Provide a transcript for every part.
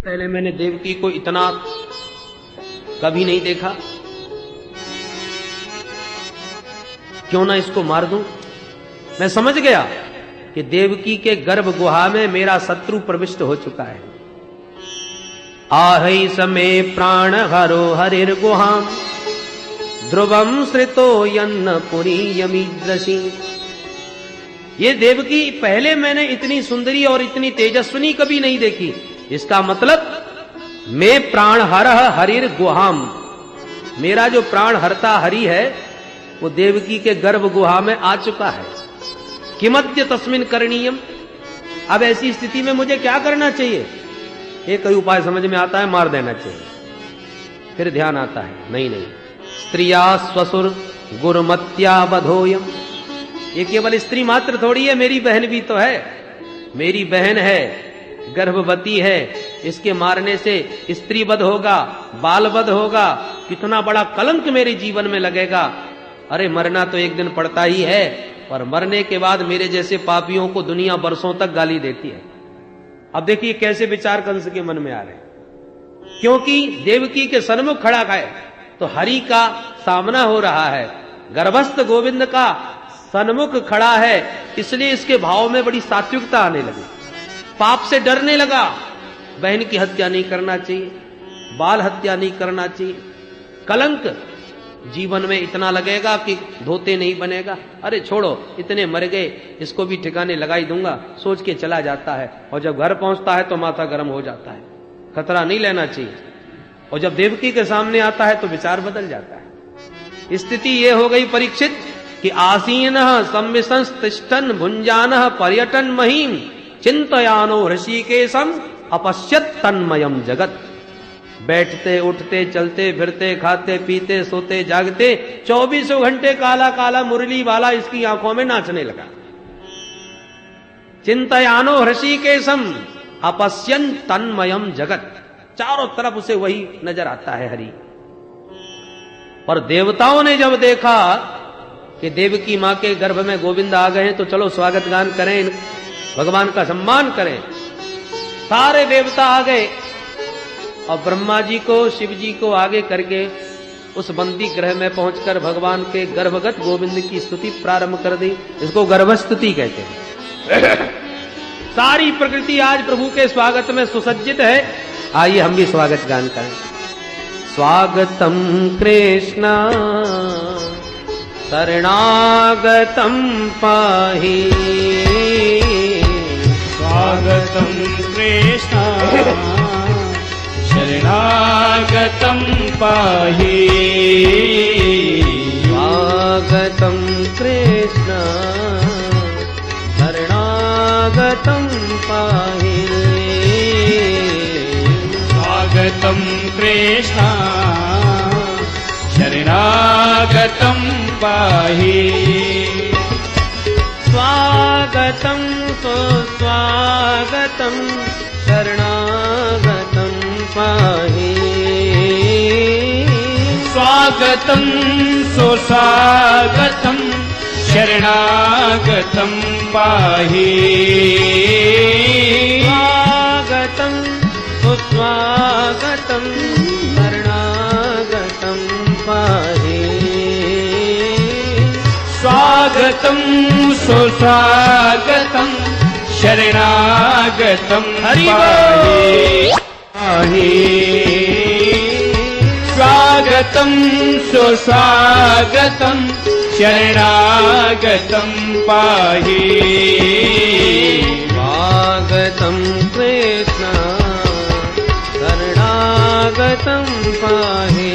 पहले मैंने देवकी को इतना कभी नहीं देखा, क्यों ना इसको मार दूं। मैं समझ गया कि देवकी के गर्भ गुहा में मेरा शत्रु प्रविष्ट हो चुका है। आहै समय प्राण हरो हरिर गुहाम ध्रुवम श्रितो यन्न पुरी यमीद्रसी। ये देवकी पहले मैंने इतनी सुंदरी और इतनी तेजस्विनी कभी नहीं देखी। इसका मतलब मैं प्राण हरः हरिर गुहाम, मेरा जो प्राण हरता हरि है वो देवकी के गर्भ गुहा में आ चुका है। किमद्य तस्मिन् करणीयम, अब ऐसी स्थिति में मुझे क्या करना चाहिए? एक ही उपाय समझ में आता है, मार देना चाहिए। फिर ध्यान आता है नहीं नहीं, स्त्रिया स्वसुर गुरुमत्या बधोयम। ये केवल स्त्री मात्र थोड़ी है, मेरी बहन भी तो है। मेरी बहन है, गर्भवती है, इसके मारने से स्त्री वध होगा, बाल वध होगा, कितना बड़ा कलंक मेरे जीवन में लगेगा। अरे मरना तो एक दिन पड़ता ही है, और मरने के बाद मेरे जैसे पापियों को दुनिया बरसों तक गाली देती है। अब देखिए कैसे विचार कंस के मन में आ रहे हैं, क्योंकि देवकी के सन्मुख खड़ा है तो हरि का सामना हो रहा है, गर्भस्थ गोविंद का सन्मुख खड़ा है, इसलिए इसके भाव में बड़ी सात्विकता आने लगी। पाप से डरने लगा। बहन की हत्या नहीं करना चाहिए, बाल हत्या नहीं करना चाहिए, कलंक जीवन में इतना लगेगा कि धोते नहीं बनेगा। अरे छोड़ो, इतने मर गए, इसको भी ठिकाने लगाई दूंगा, सोच के चला जाता है। और जब घर पहुंचता है तो माथा गर्म हो जाता है, खतरा नहीं लेना चाहिए। और जब देवकी के सामने आता है तो विचार बदल जाता है। स्थिति ये हो गई परीक्षित कि आसीनः संविशंस्तिष्ठन् भुंजानः पर्यटन महीम चिंतयानो ऋषिकेशम अपश्यत तन्मयम जगत। बैठते उठते चलते फिरते खाते पीते सोते जागते 24 घंटे काला काला मुरली वाला इसकी आंखों में नाचने लगा। चिंतयानो ऋषिकेशम अपश्यन तन्मयम जगत, चारों तरफ उसे वही नजर आता है हरि। और देवताओं ने जब देखा कि देवकी मां के गर्भ में गोविंद आ गए हैं तो चलो स्वागत गान करें, भगवान का सम्मान करें। सारे देवता आ गए और ब्रह्मा जी को शिव जी को आगे करके उस बंदी ग्रह में पहुंचकर भगवान के गर्भगत गोविंद की स्तुति प्रारंभ कर दी। इसको गर्भस्तुति कहते हैं। सारी प्रकृति आज प्रभु के स्वागत में सुसज्जित है। आइए हम भी स्वागत गान करें। स्वागतम कृष्ण शरणागतम पाहि, स्वागतं कृष्ण शरणागतं पाहि, स्वागतं कृष्ण शरणागतं पाहि, स्वागतं कृष्ण शरणागतं पाहि, स्वागतं सुस्वागतं शरणागतं पाहि, स्वागतं सुस्वागतं शरणागतं पाहि, स्वागतं सुस्वागतं शरणागतं पाहि, स्वागतं सुस्वागतं शरणागतं पाहि, स्वागतं सुस्वागतं शरणागतं पाहि, स्वागतं कृष्ण शरणागतं पाहि,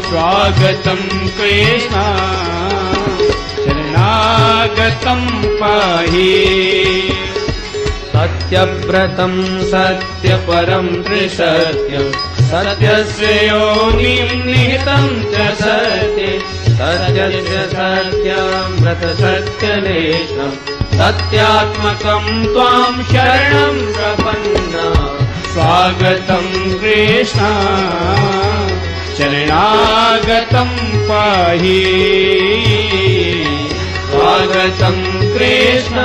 स्वागतं कृष्ण शरणागतं पाहि, सत्यव्रतं सत्यपरं त्रिसत्यं सत्यस्य योनिं निहितं च सत्ये, सत्यस्य सत्यामृत सत्यलेशं सत्यात्मकं त्वां शरणं प्रपन्ना, स्वागतं कृष्ण शरणागतं पाहि, स्वागतं कृष्ण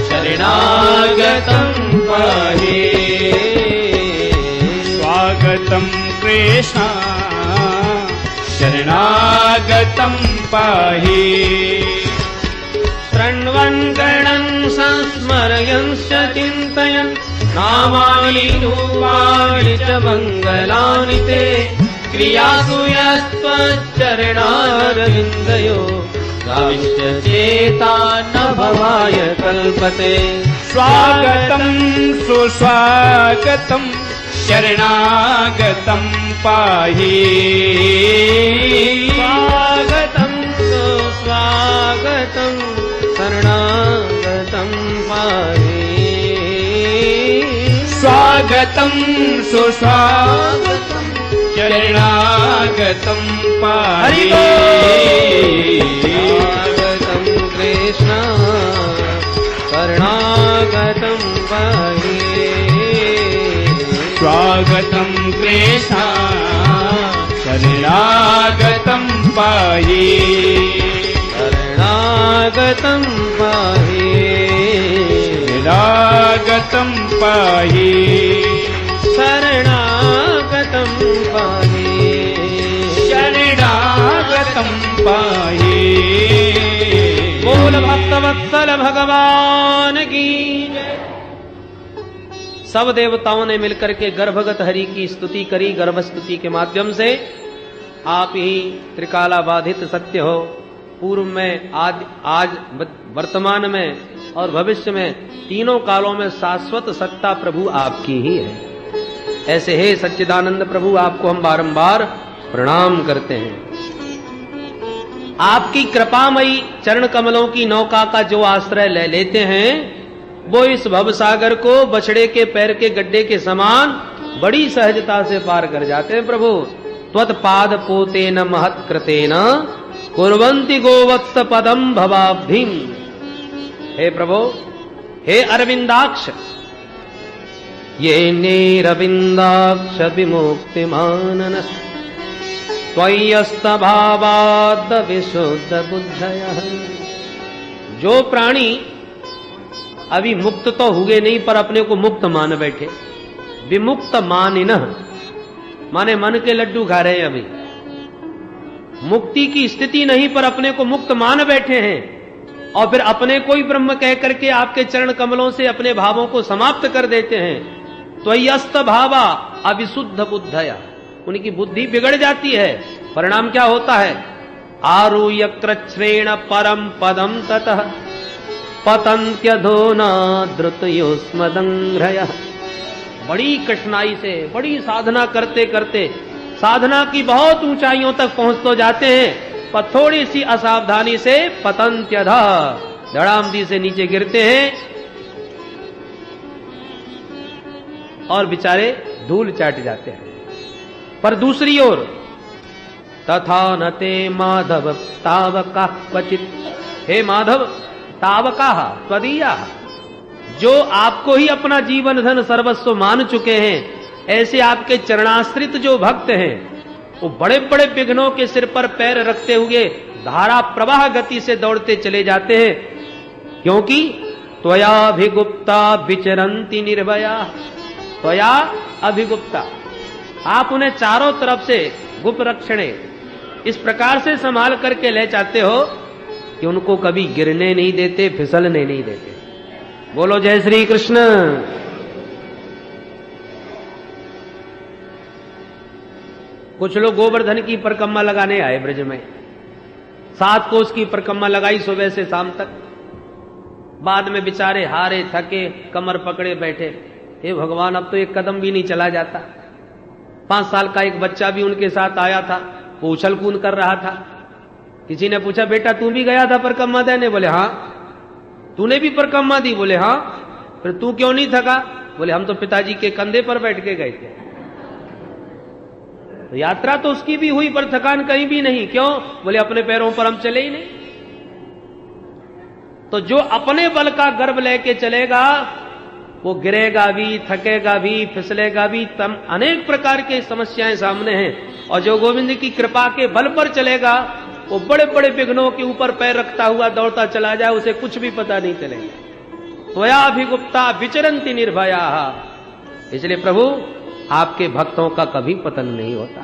शरणागतं पाहि। कृष्ण शरणागतं पाहि शृण्वन् गणन् संस्मरयंश्च चिन्तयन् नामानि रूपाणि च मङ्गलानि ते क्रियासु यस्त्वच्चरणारविन्दयो गाविश्च चेता न भवाय कल्पते स्वागतं सुस्वागतं शरणागतं पाहि स्वागतं सुस्वागतं शरणागतं पाहि स्वागतं सुस्वागतं शरणागतं पाहि स्वागतं कृष्ण शरणागतं पाहि स्वागतं कृष्ण शरणागतं पाहि शरणागतं पाहि शरणागतं पाहि शरणागतं पाहि शरणागतं पाहि बोल भक्तवत्सल भगवान की जय। सब देवताओं ने मिलकर के गर्भगत हरि की स्तुति करी। गर्भ स्तुति के माध्यम से आप ही त्रिकाला बाधित सत्य हो, पूर्व में आज वर्तमान में और भविष्य में तीनों कालों में शाश्वत सत्ता प्रभु आपकी ही है। ऐसे हे सच्चिदानंद प्रभु, आपको हम बारंबार प्रणाम करते हैं। आपकी कृपामयी चरण कमलों की नौका का जो आश्रय ले लेते हैं, वो इस भवसागर को बछड़े के पैर के गड्ढे के समान बड़ी सहजता से पार कर जाते हैं। प्रभु त्वत्पाद पोतेन महत्कृतेन कुर्वन्ति गोवत्स पदम भवाब्धिम। हे प्रभु, हे अरविंदाक्ष, ये नेरविंदाक्ष विमुक्तिमाननस् त्वय्यस्तभावाद् विशुद्ध बुद्धयः। जो प्राणी अभी मुक्त तो हुए नहीं पर अपने को मुक्त मान बैठे, विमुक्त मानिनः माने मन के लड्डू खा रहे हैं, अभी मुक्ति की स्थिति नहीं पर अपने को मुक्त मान बैठे हैं और फिर अपने को ही ब्रह्म कह करके आपके चरण कमलों से अपने भावों को समाप्त कर देते हैं। त्वय्यस्त भावा अविशुद्ध बुद्धया, उनकी बुद्धि बिगड़ जाती है। परिणाम क्या होता है? आरूह्य कृच्छ्रेण परम पदम ततः पतन्त्यधोना द्रुतयोस्मदंघ्रयः। बड़ी कठिनाई से, बड़ी साधना करते करते साधना की बहुत ऊंचाइयों तक पहुंच तो जाते हैं, पर थोड़ी सी असावधानी से पतन्त्यधा धड़ामदी से नीचे गिरते हैं और बेचारे धूल चाट जाते हैं। पर दूसरी ओर तथा नते माधव तावका क्वचित, हे माधव तावका त्वदीया, जो आपको ही अपना जीवन धन सर्वस्व मान चुके हैं, ऐसे आपके चरणाश्रित जो भक्त हैं, वो बड़े बड़े विघ्नों के सिर पर पैर रखते हुए धारा प्रवाह गति से दौड़ते चले जाते हैं, क्योंकि त्वया अभिगुप्ता विचरंती निर्भया। त्वया अभिगुप्ता, आप उन्हें चारों तरफ से गुप्त रक्षणे इस प्रकार से संभाल करके ले जाते हो कि उनको कभी गिरने नहीं देते, फिसलने नहीं देते। बोलो जय श्री कृष्ण। कुछ लोग गोवर्धन की परिक्रमा लगाने आए ब्रज में, 7 कोस की परिक्रमा लगाई सुबह से शाम तक। बाद में बेचारे हारे थके कमर पकड़े बैठे, हे भगवान अब तो एक कदम भी नहीं चला जाता। 5 साल का एक बच्चा भी उनके साथ आया था, वो उछल कूद कर रहा था। किसी ने पूछा बेटा तू भी गया था परिक्रमा देने? बोले हाँ। तूने भी परिक्रमा दी? बोले हाँ। फिर तू क्यों नहीं थका? बोले हम तो पिताजी के कंधे पर बैठ के गए थे। तो यात्रा तो उसकी भी हुई पर थकान कहीं भी नहीं। क्यों? बोले अपने पैरों पर हम चले ही नहीं। तो जो अपने बल का गर्व लेके चलेगा वो गिरेगा भी, थकेगा भी, फिसलेगा भी, तम अनेक प्रकार के समस्याएं सामने हैं। और जो गोविंद की कृपा के बल पर चलेगा वो बड़े बड़े विघ्नों के ऊपर पैर रखता हुआ दौड़ता चला जाए, उसे कुछ भी पता नहीं चलेगा। त्वया अभिगुप्ता विचरंती निर्भया। इसलिए प्रभु आपके भक्तों का कभी पतन नहीं होता।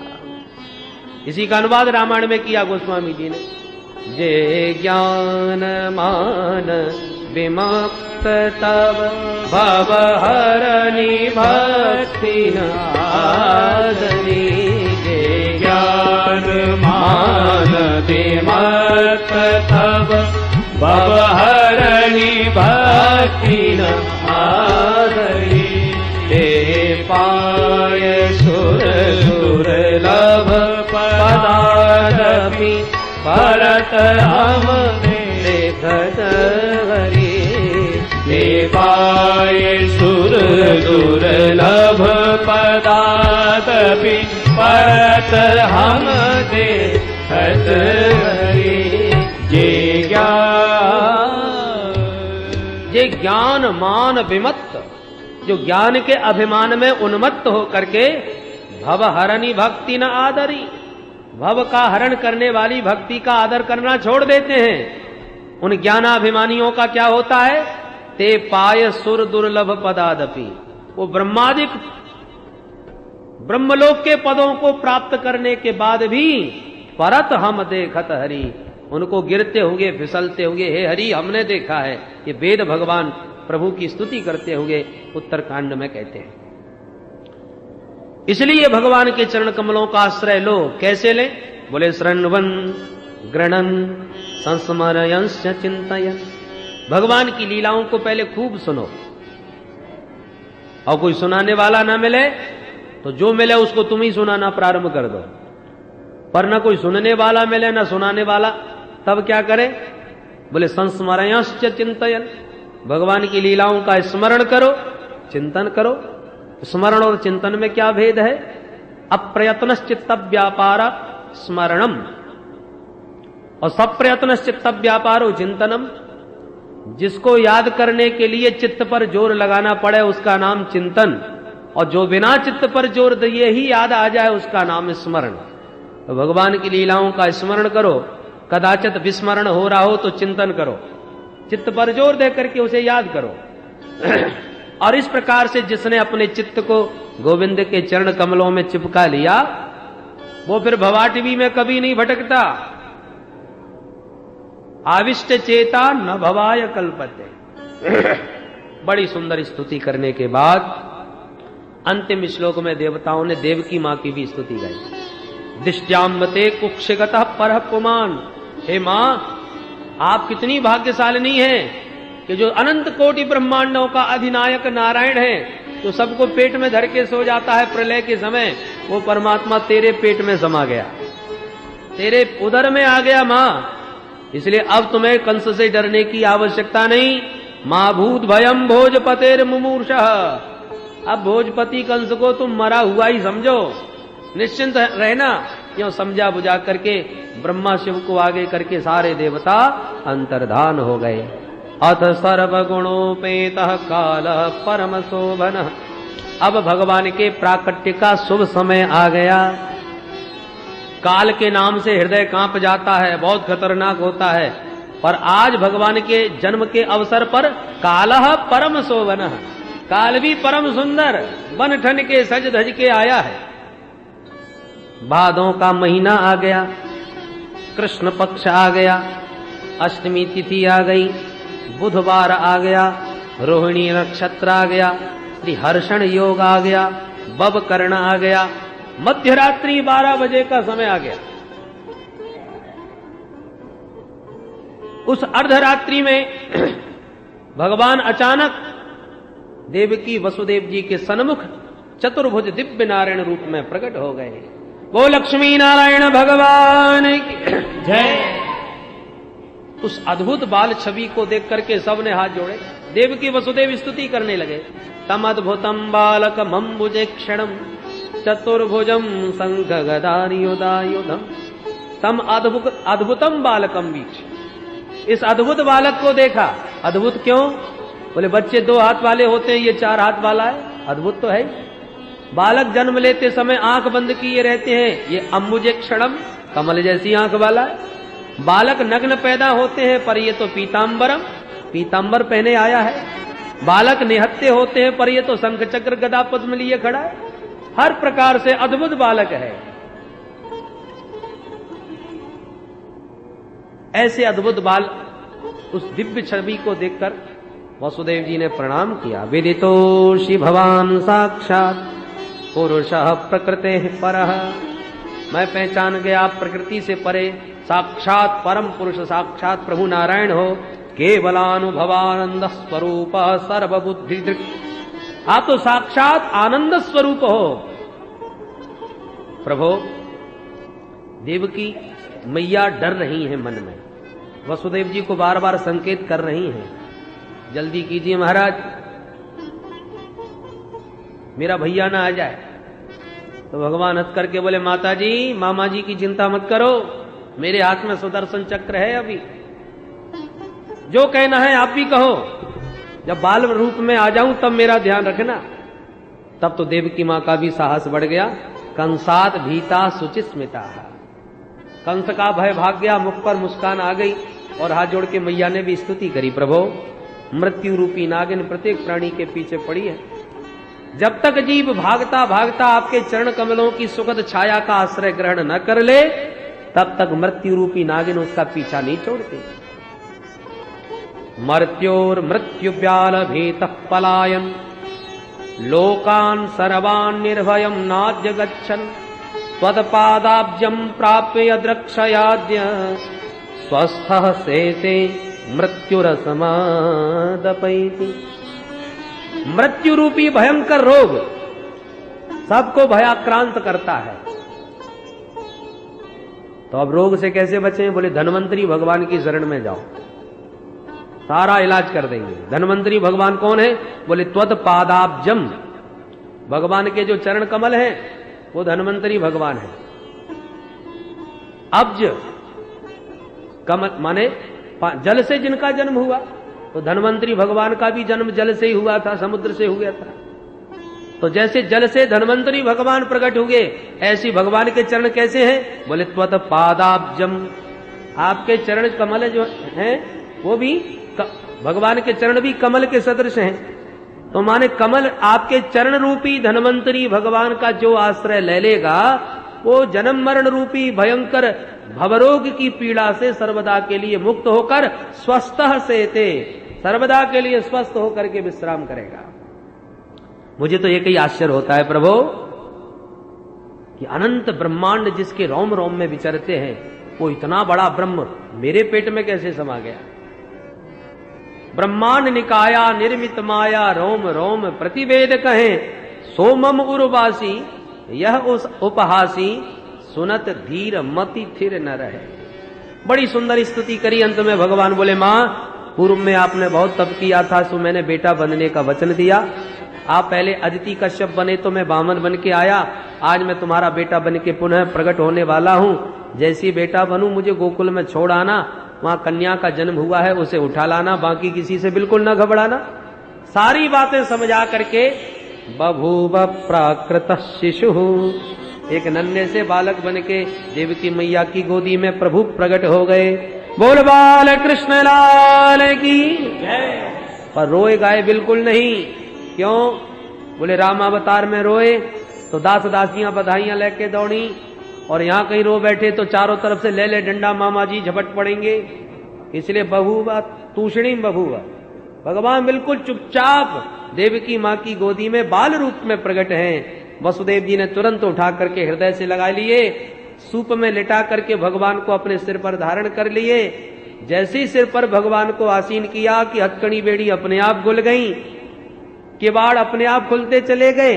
इसी का अनुवाद रामायण में किया गोस्वामी जी ने। जे ज्ञान मान विमुक्त तब भव हरनि भक्ति नादनी। जे ज्ञान मान विमुक्त तब भव हरनि भक्ति नादनी। हे पाय सुर दुर्लभ पदादपि परत हम देखत हरि। हे पाय सुर दुर्लभ पदादपि परत हम देखत हरि। जे ज्ञान मान विमत्त, जो ज्ञान के अभिमान में उन्मत्त हो करके भव हरनि भक्ति न आदरी, भव का हरण करने वाली भक्ति का आदर करना छोड़ देते हैं। उन ज्ञानाभिमानियों का क्या होता है? ते पाय सुर दुर्लभ पदादपि, वो ब्रह्मादिक ब्रह्मलोक के पदों को प्राप्त करने के बाद भी परत हम देखत हरि, उनको गिरते होंगे फिसलते होंगे, हे हरि हमने देखा है। ये वेद भगवान प्रभु की स्तुति करते हुए उत्तरकांड में कहते हैं। इसलिए भगवान के चरण कमलों का आश्रय लो। कैसे ले? बोले शृण्वन गृणन संस्मरयंस चिंतयन। भगवान की लीलाओं को पहले खूब सुनो, और कोई सुनाने वाला ना मिले तो जो मिले उसको तुम ही सुनाना प्रारंभ कर दो। पर ना कोई सुनने वाला मिले ना सुनाने वाला, तब क्या करे? बोले संस्मरयंस चिंतयन, भगवान की लीलाओं का स्मरण करो, चिंतन करो। स्मरण और चिंतन में क्या भेद है? अप्रयत्नश्चित्त व्यापार स्मरणम और सप्रयत्नश्चित्त व्यापारो चिंतनम। जिसको याद करने के लिए चित्त पर जोर लगाना पड़े उसका नाम चिंतन, और जो बिना चित्त पर जोर दिए ही याद आ जाए उसका नाम स्मरण। तो भगवान की लीलाओं का स्मरण करो, कदाचित विस्मरण हो रहा हो तो चिंतन करो, चित्त पर जोर दे करके उसे याद करो। और इस प्रकार से जिसने अपने चित्त को गोविंद के चरण कमलों में चिपका लिया, वो फिर भवाटवी में कभी नहीं भटकता। आविष्ट चेता न भवाय कल्पते। बड़ी सुंदर स्तुति करने के बाद अंतिम श्लोक में देवताओं ने देवकी मां की भी स्तुति गाई। दिष्ट्याम्बते कुक्षिगतः परः पुमान्। हे मां, आप कितनी भाग्यशालिनी हैं कि जो अनंत कोटि ब्रह्मांडों का अधिनायक नारायण है, जो सबको पेट में धर के सो जाता है प्रलय के समय, वो परमात्मा तेरे पेट में समा गया, तेरे उदर में आ गया मां। इसलिए अब तुम्हें कंस से डरने की आवश्यकता नहीं। मां भूत भयम भोजपतेर मुमूर्षः। अब भोजपति कंस को तुम मरा हुआ ही समझो, निश्चिंत रहना। क्यों? समझा बुझा करके ब्रह्मा शिव को आगे करके सारे देवता अंतर्धान हो गए। अथ सर्वगुणोपेतः कालः परम शोभनः। अब भगवान के प्राकट्य का शुभ समय आ गया। काल के नाम से हृदय कांप जाता है, बहुत खतरनाक होता है, पर आज भगवान के जन्म के अवसर पर कालः परम शोभनः, काल भी परम सुंदर बन ठन के सज धज के आया है। भादों का महीना आ गया, कृष्ण पक्ष आ गया, अष्टमी तिथि आ गई, बुधवार आ गया, रोहिणी नक्षत्र आ गया, श्री हर्षण योग आ गया, बब कर्ण आ गया, मध्य रात्रि 12 बजे का समय आ गया। उस अर्धरात्रि में भगवान अचानक देवकी वसुदेव जी के सन्मुख चतुर्भुज दिव्य नारायण रूप में प्रकट हो गए। वो लक्ष्मी नारायण भगवान की जय। उस अद्भुत बाल छवि को देख करके सबने हाथ जोड़े, देवकी वसुदेव स्तुति करने लगे। तम अद्भुतम बालकम अम्बुजे क्षणम चतुर्भुजम शंख गदायुधायुधम। तम अद्भुतम बालकम बीच, इस अद्भुत बालक को देखा। अद्भुत क्यों? बोले बच्चे 2 हाथ वाले होते हैं, ये 4 हाथ वाला है, अद्भुत तो है। बालक जन्म लेते समय आंख बंद किए रहते हैं, ये अम्बुजे क्षणम, कमल जैसी आंख वाला है। बालक नग्न पैदा होते हैं, पर ये तो पीतांबरम, पीतांबर पहने आया है। बालक निहत्ते होते हैं, पर ये तो शंख चक्र गदा पद्म लिए खड़ा है। हर प्रकार से अद्भुत बालक है। ऐसे अद्भुत बाल उस दिव्य छवि को देखकर वसुदेव जी ने प्रणाम किया। विदितोषि भवान साक्षात पुरुषः प्रकृते परः। मैं पहचान गया आप प्रकृति से परे साक्षात परम पुरुष साक्षात प्रभु नारायण हो। केवलानुभवानंद स्वरूप सर्वबुद्धि दृक्। आप तो साक्षात आनंद स्वरूप हो। प्रभु देवकी मैया डर रही हैं मन में, वसुदेव जी को बार बार संकेत कर रही हैं, जल्दी कीजिए महाराज, मेरा भैया ना आ जाए। तो भगवान हंस करके बोले, माता जी मामा जी की चिंता मत करो, मेरे हाथ में सुदर्शन चक्र है, अभी जो कहना है आप भी कहो, जब बाल रूप में आ जाऊं तब मेरा ध्यान रखना। तब तो देवकी मां का भी साहस बढ़ गया। कंसात भीता सुचिस्मिता, कंस का भय भाग गया, मुख पर मुस्कान आ गई और हाथ जोड़ के मैया ने भी स्तुति करी। प्रभु मृत्यु रूपी नागिन प्रत्येक प्राणी के पीछे पड़ी है, जब तक जीव भागता भागता आपके चरण कमलों की सुखद छाया का आश्रय ग्रहण न कर ले, तब तक मृत्यु रूपी नागिन उसका पीछा नहीं छोड़ती। मर्त्योर मृत्यु व्याल भीतः पलायन लोकान सर्वान निर्भयम नाद्य गच्छन त्वत्पादाब्जं प्राप्य द्रक्षयाद्य स्वस्थः शेषे मृत्युरसमादपैति। मृत्यु रूपी भयंकर रोग सबको भयाक्रांत करता है। तो अब रोग से कैसे बचें? बोले धन्वंतरी भगवान की शरण में जाओ, सारा इलाज कर देंगे। धन्वंतरी भगवान कौन है? बोले त्वत्पादाब्जम, भगवान के जो चरण कमल हैं वो धन्वंतरी भगवान है। अब्ज कमल माने जल से जिनका जन्म हुआ, तो धन्वंतरी भगवान का भी जन्म जल से ही हुआ था, समुद्र से हो गया था। तो जैसे जल से धन्वंतरी भगवान प्रकट हुए, ऐसी भगवान के चरण कैसे हैं? बोले त्वत्पादाब्जम, आपके चरण कमल जो हैं वो भी भगवान के चरण भी कमल के सदृश हैं। तो माने कमल आपके चरण रूपी धन्वंतरी भगवान का जो आश्रय ले लेगा, वो जन्म मरण रूपी भयंकर भवरोग की पीड़ा से सर्वदा के लिए मुक्त होकर स्वस्थः सेते, सर्वदा के लिए स्वस्थ होकर के विश्राम करेगा। मुझे तो एक ही आश्चर्य होता है प्रभु कि अनंत ब्रह्मांड जिसके रोम रोम में विचरते हैं, वो इतना बड़ा ब्रह्म मेरे पेट में कैसे समा गया? ब्रह्मांड निकाया निर्मित माया रोम रोम प्रतिवेद कहें, सोमम उर्वासी यह उस उपहासी सुनत धीर मति थिर न रहे। बड़ी सुंदर स्तुति करी। अंत में भगवान बोले, मां पूर्व में आपने बहुत तप किया था, सो मैंने बेटा बनने का वचन दिया। आप पहले अदिति कश्यप बने तो मैं वामन बन के आया, आज मैं तुम्हारा बेटा बन के पुनः प्रकट होने वाला हूं। जैसी बेटा बनूं मुझे गोकुल में छोड़ आना, वहां कन्या का जन्म हुआ है उसे उठा लाना, बाकी किसी से बिल्कुल न घबराना। सारी बातें समझा करके बभूव प्राकृत शिशु, एक नन्हे से बालक बन के देवकी मैया की गोदी में प्रभु प्रकट हो गए। बोल बाल कृष्ण लाल की जय। पर रोए गाए बिल्कुल नहीं। क्यों? बोले राम अवतार में रोए तो दास दासियां बधाइयां लेके दौड़ी, और यहां कहीं रो बैठे तो चारों तरफ से ले ले डंडा मामा जी झपट पड़ेंगे। इसलिए बभूवा तूषणी बभूवा, भगवान बिल्कुल चुपचाप देवकी मां की गोदी में बाल रूप में प्रकट हैं। वसुदेव जी ने तुरंत उठा करके हृदय से लगा लिए, सूप में लिटा करके भगवान को अपने सिर पर धारण कर लिए। जैसे ही सिर पर भगवान को आसीन किया कि हथकड़ी बेड़ी अपने आप खुल गई, किवाड़ अपने आप खुलते चले गए।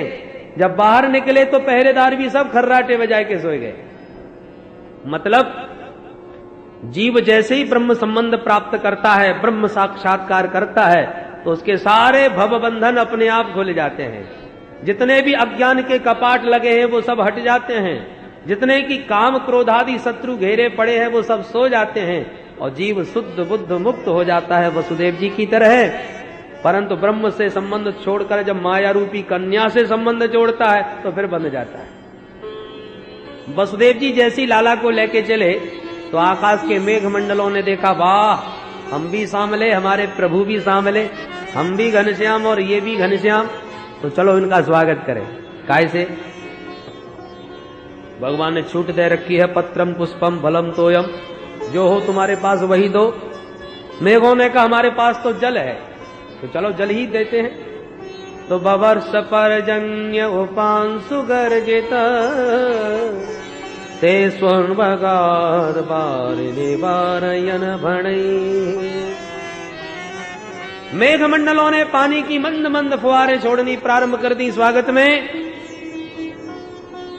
जब बाहर निकले तो पहरेदार भी सब खर्राटे बजाए के सोए गए। मतलब जीव जैसे ही ब्रह्म संबंध प्राप्त करता है, ब्रह्म साक्षात्कार करता है, तो उसके सारे भव बंधन अपने आप खुल जाते हैं। जितने भी अज्ञान के कपाट लगे हैं वो सब हट जाते हैं, जितने की काम क्रोध आदि शत्रु घेरे पड़े हैं वो सब सो जाते हैं, और जीव शुद्ध बुद्ध मुक्त हो जाता है वसुदेव जी की तरह। परंतु ब्रह्म से संबंध छोड़कर जब माया रूपी कन्या से संबंध जोड़ता है तो फिर बंध जाता है। वसुदेव जी जैसी लाला को लेके चले तो आकाश के मेघ मंडलों ने देखा, वाह हम भी सांवले, हमारे प्रभु भी सांवले, हम भी घनश्याम और ये भी घनश्याम, तो चलो इनका स्वागत करें। कैसे? भगवान ने छूट दे रखी है, पत्रम पुष्पम फलम तोयम, जो हो तुम्हारे पास वही दो। मेघों ने कहा हमारे पास तो जल है, तो चलो जल ही देते हैं। तो बवर्ष परजन्य उपांशु गर्जित ते स्वर्ण बगार बारिने बारयन भणई। मेघमंडलों ने पानी की मंद मंद फुहारें छोड़नी प्रारंभ कर दी स्वागत में।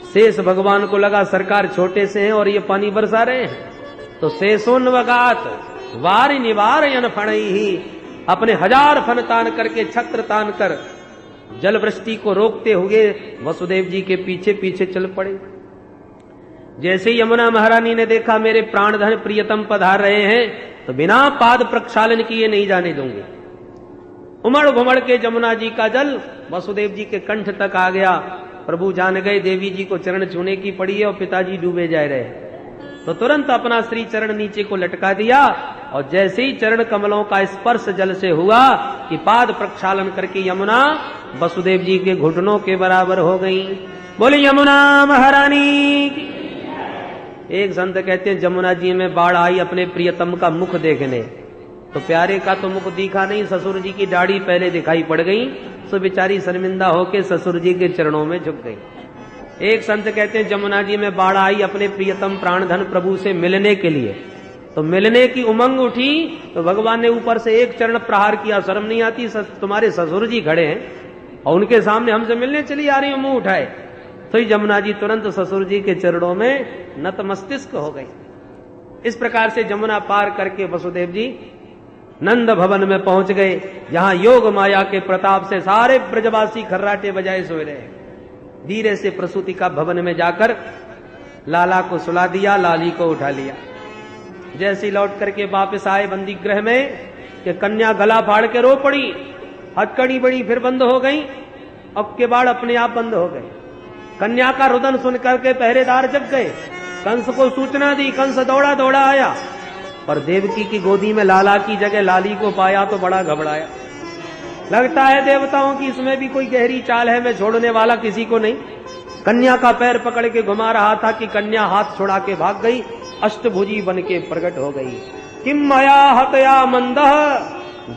शेष भगवान को लगा सरकार छोटे से हैं और ये पानी बरसा रहे हैं, तो शेषोन्वगात वारि निवारयन फणई ही अपने 1000 फन तान करके, छत्र तान कर जल वृष्टि को रोकते हुए वसुदेव जी के पीछे पीछे चल पड़े। जैसे यमुना महारानी ने देखा मेरे प्राणधन प्रियतम पधार रहे हैं, तो बिना पाद प्रक्षालन किए नहीं जाने दूंगे। उमड़ घुमड़ के जमुना जी का जल वसुदेव जी के कंठ तक आ गया। प्रभु जान गए देवी जी को चरण छूने की पड़ी है और पिताजी डूबे जा रहे हैं, तो तुरंत अपना श्री चरण नीचे को लटका दिया और जैसे ही चरण कमलों का स्पर्श जल से हुआ कि पाद प्रक्षालन करके यमुना वसुदेव जी के घुटनों के बराबर हो गई। बोले यमुना महारानी की। एक संत कहते हैं जमुना जी में बाढ़ आई अपने प्रियतम का मुख देखने, तो प्यारे का तो मुख दिखा नहीं, ससुर जी की दाढ़ी पहले दिखाई पड़ गई, तो बेचारी शर्मिंदा होके ससुर जी के चरणों में झुक गई। एक संत कहते हैं जमुना जी में बाढ़ आई अपने प्रियतम प्राणधन प्रभु से मिलने के लिए, तो मिलने की उमंग उठी, तो भगवान ने ऊपर से एक चरण प्रहार किया। शर्म नहीं आती, तुम्हारे ससुर जी खड़े हैं और उनके सामने हमसे मिलने चली आ रही हो, मुंह उठाए। तो जमुना जी तुरंत ससुर जी के चरणों में नतमस्तिष्क हो गई। इस प्रकार से जमुना पार करके वसुदेव जी नंद भवन में पहुंच गए, जहां योग माया के प्रताप से सारे ब्रजवासी खर्राटे बजाए सोए रहे। धीरे से प्रसूति का भवन में जाकर लाला को सुला दिया, लाली को उठा लिया। जैसे लौट करके वापस आए बंदी गृह में कि कन्या गला फाड़ के रो पड़ी, हथकड़ी बड़ी फिर बंद हो गई, अब के बाढ़ अपने आप बंद हो गए। कन्या का रुदन सुन करके पहरेदार जग गए, कंस को सूचना दी, कंस दौड़ा दौड़ा आया, पर देवकी की गोदी में लाला की जगह लाली को पाया तो बड़ा घबराया। लगता है देवताओं की इसमें भी कोई गहरी चाल है, मैं छोड़ने वाला किसी को नहीं। कन्या का पैर पकड़ के घुमा रहा था कि कन्या हाथ छुड़ा के भाग गई, अष्टभुजी बन के प्रकट हो गई। किम मया हतया मंदः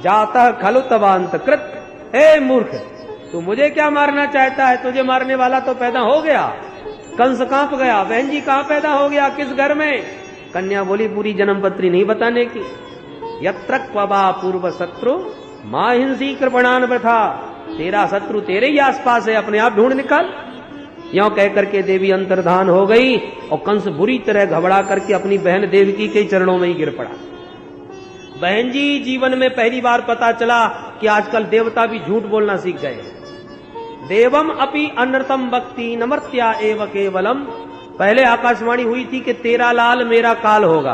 जातः खलु तवांत कृत। हे मूर्ख, तू मुझे क्या मारना चाहता है? तुझे मारने वाला तो पैदा हो गया। कंस कांप गया, बहन जी कहां पैदा हो गया, किस घर में? कन्या बोली पूरी जन्म पत्री नहीं बताने की। यत्र क्वबा पूर्व शत्रु मां हिंसी कृपणान वृथा। तेरा शत्रु तेरे ही आसपास है, अपने आप ढूंढ निकाल। यों कह करके देवी अंतर्धान हो गई और कंस बुरी तरह घबरा करके अपनी बहन देवकी के चरणों में ही गिर पड़ा। बहन जी जीवन में पहली बार पता चला कि आजकल देवता भी झूठ बोलना सीख गए। देवम अपि अनृतम भक्ति नमर्त्या एव केवलम। पहले आकाशवाणी हुई थी कि तेरा लाल मेरा काल होगा,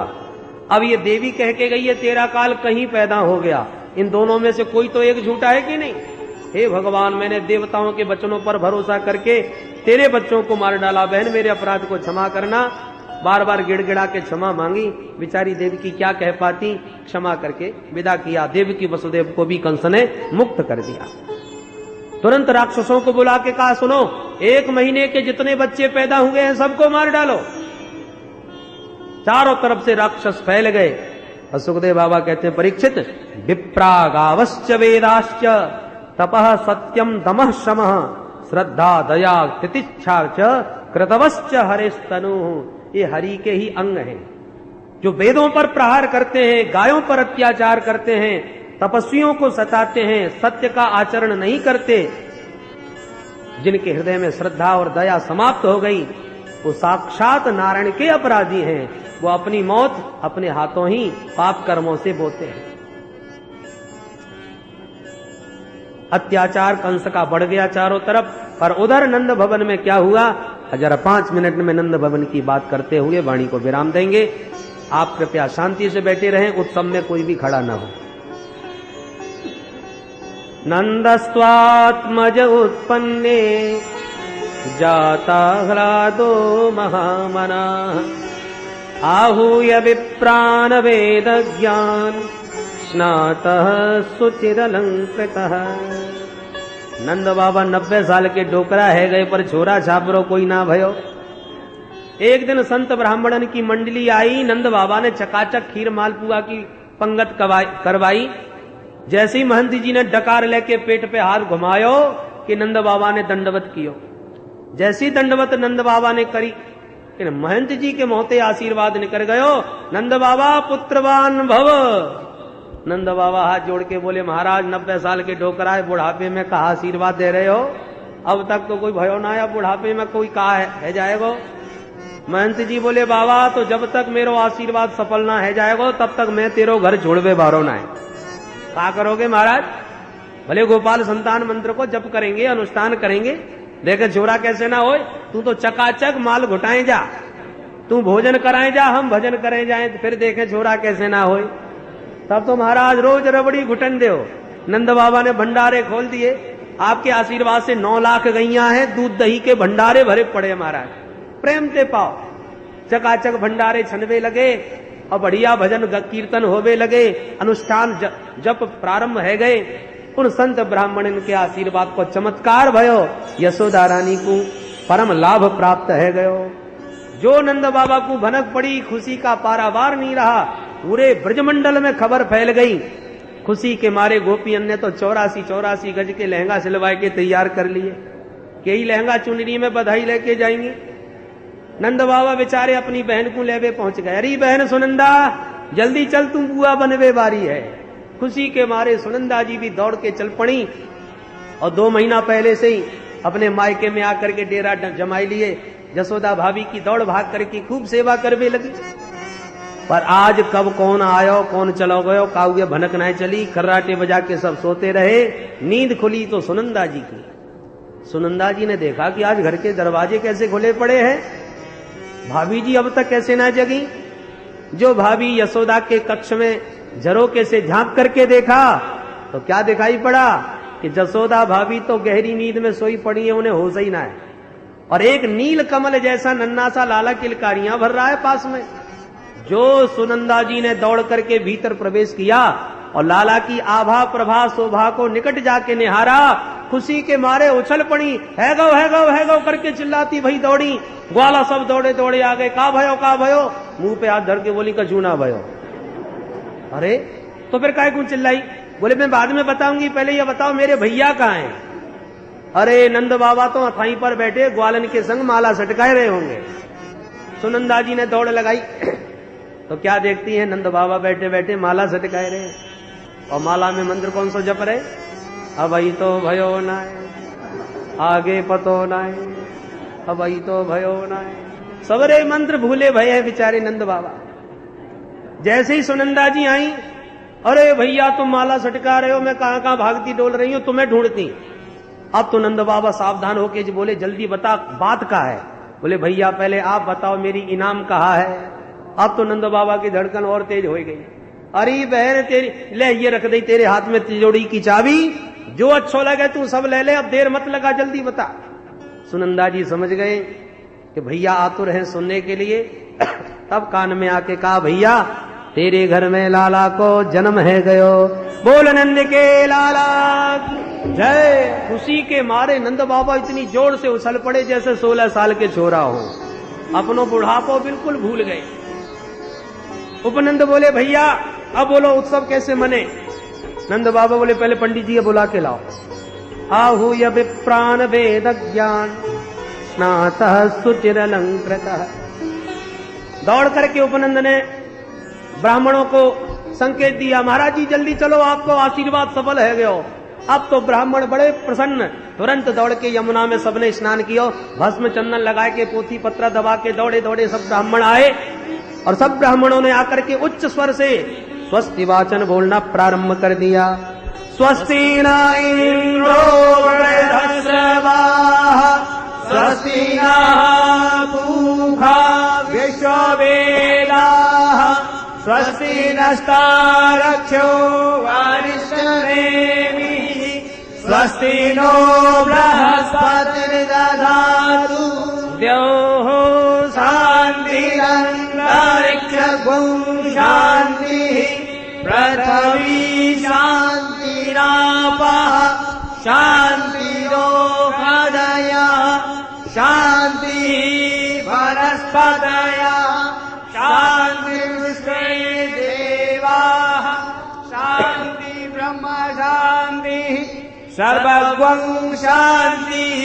अब ये देवी कह के गई है तेरा काल कहीं पैदा हो गया। इन दोनों में से कोई तो एक झूठा है कि नहीं? हे भगवान, मैंने देवताओं के वचनों पर भरोसा करके तेरे बच्चों को मार डाला, बहन मेरे अपराध को क्षमा करना। बार बार गिड़गिड़ा के क्षमा मांगी। बेचारी देवकी क्या कह पाती, क्षमा करके विदा किया। देवकी वसुदेव को भी कंस ने मुक्त कर दिया। तुरंत राक्षसों को बुला के कहा, सुनो, 1 महीने के जितने बच्चे पैदा हुए हैं सबको मार डालो। चारों तरफ से राक्षस फैल गए। और सुखदेव बाबा कहते हैं, परीक्षित, विप्रागावश्च वेदाश्च तपः सत्यम दमः शमः श्रद्धा दया तितिच्छा च कृतवश्च हरेस्तनु। ये हरि के ही अंग हैं, जो वेदों पर प्रहार करते हैं, गायों पर अत्याचार करते हैं, तपस्वियों को सताते हैं, सत्य का आचरण नहीं करते। जिनके हृदय में श्रद्धा और दया समाप्त हो गई, वो साक्षात नारायण के अपराधी हैं। वो अपनी मौत अपने हाथों ही पाप कर्मों से बोते हैं। अत्याचार कंस का बढ़ गया चारों तरफ, पर उधर नंद भवन में क्या हुआ, जरा 5 मिनट में नंद भवन की बात करते हुए वाणी को विराम देंगे। आप कृपया शांति से बैठे रहें, उत्सव में कोई भी खड़ा न हो। नंदस्त्वात्मज उत्पन्ने जाता ह्लादो महामनाः आहूय विप्रान वेद ज्ञान स्नातः सुचिरलंकृतः। नंद बाबा 90 साल के डोकरा है गए, पर छोरा छापरो कोई ना भयो। एक दिन संत ब्राह्मणन की मंडली आई, नंद बाबा ने चकाचक खीर मालपुआ की पंगत करवाई। जैसे ही महंत जी ने डकार लेके पेट पे हाथ घुमायो कि नंद बाबा ने दंडवत कियो। जैसी दंडवत नंद बाबा ने करी कि महंत जी के मोहते आशीर्वाद निकल गयो, नंद बाबा पुत्रवान भव। नंद बाबा हाथ जोड़ के बोले, महाराज 90 साल के डोकराए बुढ़ापे में कहा आशीर्वाद दे रहे हो, अब तक तो कोई भयो ना आया, बुढ़ापे में कोई कहा है जाएगो। महंत जी बोले, बाबा तो जब तक मेरो आशीर्वाद सफल ना है जाएगो तब तक मैं तेरो घर छोड़वे बारो ना है। क्या करोगे महाराज? भले गोपाल संतान मंत्र को जप करेंगे, अनुष्ठान करेंगे, देखे छोरा कैसे ना होए। तू तो चकाचक माल घुटाए जा, तू भोजन कराए जा, हम भजन करे जाए, फिर देखे छोरा कैसे ना होए। तब तो महाराज रोज रबड़ी घुटन दो। नंद बाबा ने भंडारे खोल दिए, आपके आशीर्वाद से 9 लाख गैया हैं, दूध दही के भंडारे भरे पड़े महाराज, प्रेम से पाओ। चकाचक भंडारे छनवे लगे और बढ़िया भजन कीर्तन होवे लगे, अनुष्ठान जप प्रारंभ है गए। उन संत ब्राह्मण के आशीर्वाद को चमत्कार भयो, यशोदा रानी को परम लाभ प्राप्त है गयो। जो नंद बाबा को भनक पड़ी, खुशी का पारावार नहीं रहा, पूरे ब्रजमंडल में खबर फैल गई। खुशी के मारे गोपियन ने तो 84 गज के लहंगा सिलवाए के तैयार कर लिए, कई लहंगा चुनरी में बधाई लेके जाएंगे। नंद बाबा बेचारे अपनी बहन को लेवे पहुंच गए। अरे बहन सुनंदा, जल्दी चल, तू बुआ बनवे बारी है। खुशी के मारे सुनंदा जी भी दौड़ के चल पड़ी और 2 महीना पहले से ही अपने मायके में आकर के डेरा जमाई लिए। यशोदा भाभी की दौड़ भाग करके खूब सेवा करवे लगी। पर आज कब कौन आयो कौन चलो गयो, काव्य भनक नहीं चली। खर्राटे बजा के सब सोते रहे। नींद खुली तो सुनंदा जी की। सुनंदा जी ने देखा कि आज घर के दरवाजे कैसे खुले पड़े हैं, भाभी जी अब तक कैसे ना जगी। जो भाभी यशोदा के कक्ष में झरोके से झांक करके देखा तो क्या दिखाई पड़ा कि यशोदा भाभी तो गहरी नींद में सोई पड़ी है, उन्हें होश ही ना है। और एक नील कमल जैसा नन्ना सा लाला किलकारियां भर रहा है पास में। जो सुनंदा जी ने दौड़ करके भीतर प्रवेश किया और लाला की आभा प्रभा शोभा को निकट जाके निहारा, खुशी के मारे उछल पड़ी, है गौ करके चिल्लाती भई दौड़ी। ग्वाला सब दौड़े दौड़े आ गए। का भयो, मुंह पे हाथ धर के बोली कछू ना भयो। अरे तो फिर काय क्यों चिल्लाई? बोले मैं बाद में बताऊंगी, पहले ये बताओ मेरे भैया कहाँ हैं। अरे नंद बाबा तो अथाई पर बैठे ग्वालन के संग माला सटकाए रहे होंगे। सुनंदा जी ने दौड़ लगाई तो क्या देखती है, नंद बाबा बैठे बैठे माला सटकाए रहे और माला में मंत्र कौन सा जप रहे, अबई तो भयो नाय, आगे पतो नाय, अबई तो भयो नाय। सबरे मंत्र भूले भय है बेचारे नंद बाबा। जैसे ही सुनंदा जी आई, अरे भैया तुम माला सटका रहे हो, मैं कहां कहां भागती डोल रही हूं, तुम्हें ढूंढती। अब तो नंद बाबा सावधान होके जो बोले, जल्दी बता बात का है। बोले भैया पहले आप बताओ मेरी इनाम कहाँ है। अब तो नंद बाबा की धड़कन और तेज हो गई। अरे बहन तेरी, ले ये रख दई तेरे हाथ में तिजोरी की चाबी, जो अच्छो लगे तू सब ले ले, अब देर मत लगा, जल्दी बता। सुनंदा जी समझ गए कि भैया आतुर हैं सुनने के लिए। तब कान में आके कहा, भैया तेरे घर में लाला को जन्म है गयो, बोल नंद के लाला जय। खुशी के मारे नंद बाबा इतनी जोर से उछल पड़े जैसे 16 साल के छोरा हो, अपनो बुढ़ापो बिल्कुल भूल गए। उपनंद बोले भैया अब बोलो उत्सव कैसे मने। नंद बाबा बोले पहले पंडित जी बुला के लाओ। आहूय विप्राण वेद ज्ञान स्नातः सुचिर अलंकृतः। दौड़ करके उपनंद ने ब्राह्मणों को संकेत दिया, महाराज जी जल्दी चलो, आपको आशीर्वाद सफल है गयो। अब तो ब्राह्मण बड़े प्रसन्न, तुरंत दौड़ के यमुना में सबने स्नान किया, भस्म चंदन लगा के पोथी पत्रा दबा के दौड़े दौड़े सब ब्राह्मण आए और सब ब्राह्मणों ने आकर के उच्च स्वर से स्वस्ति वाचन बोलना प्रारंभ कर दिया। स्वस्ति न इंद्रो वृद्धश्रवाः, स्वस्ति नः पूषा विश्ववेदाः, स्वस्ति नस्तारक्षो वारिष्ठनेमिः, स्वस्ति नो बृहस्पतिर्दधातु द्यौः शान्तिरन्तरिक्षगुं शान्तिः, पृथिवी शान्तिरापः शान्तिरोषधयः शान्तिः वनस्पतिः वनस्पतया शान्तिर्विश्वे देवाः शान्ति ब्रह्म शान्तिः सर्वगं शान्तिः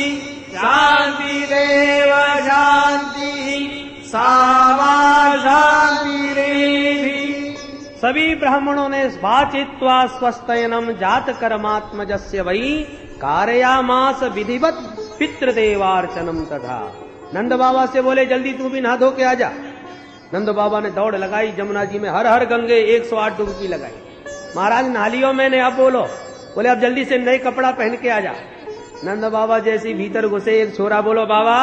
शान्तिरेव शान्तिः सामा शान्तिरेधि। सभी ब्राह्मणों ने स्वाचित्वा स्वस्तयनम जात कर्मात्मजस्य वही कारयामास विधिवत पितृदेवार्चनम तथा। नंद बाबा से बोले जल्दी तू भी नहा धो के आ जा। नंद बाबा ने दौड़ लगाई, जमुना जी में हर हर गंगे 108 डुबकी लगाई। महाराज नहा लियो मैंने, अब बोलो। बोले अब जल्दी से नए कपड़ा पहन के आ जा। नंद बाबा जैसी भीतर घुसे, एक छोरा बोलो बाबा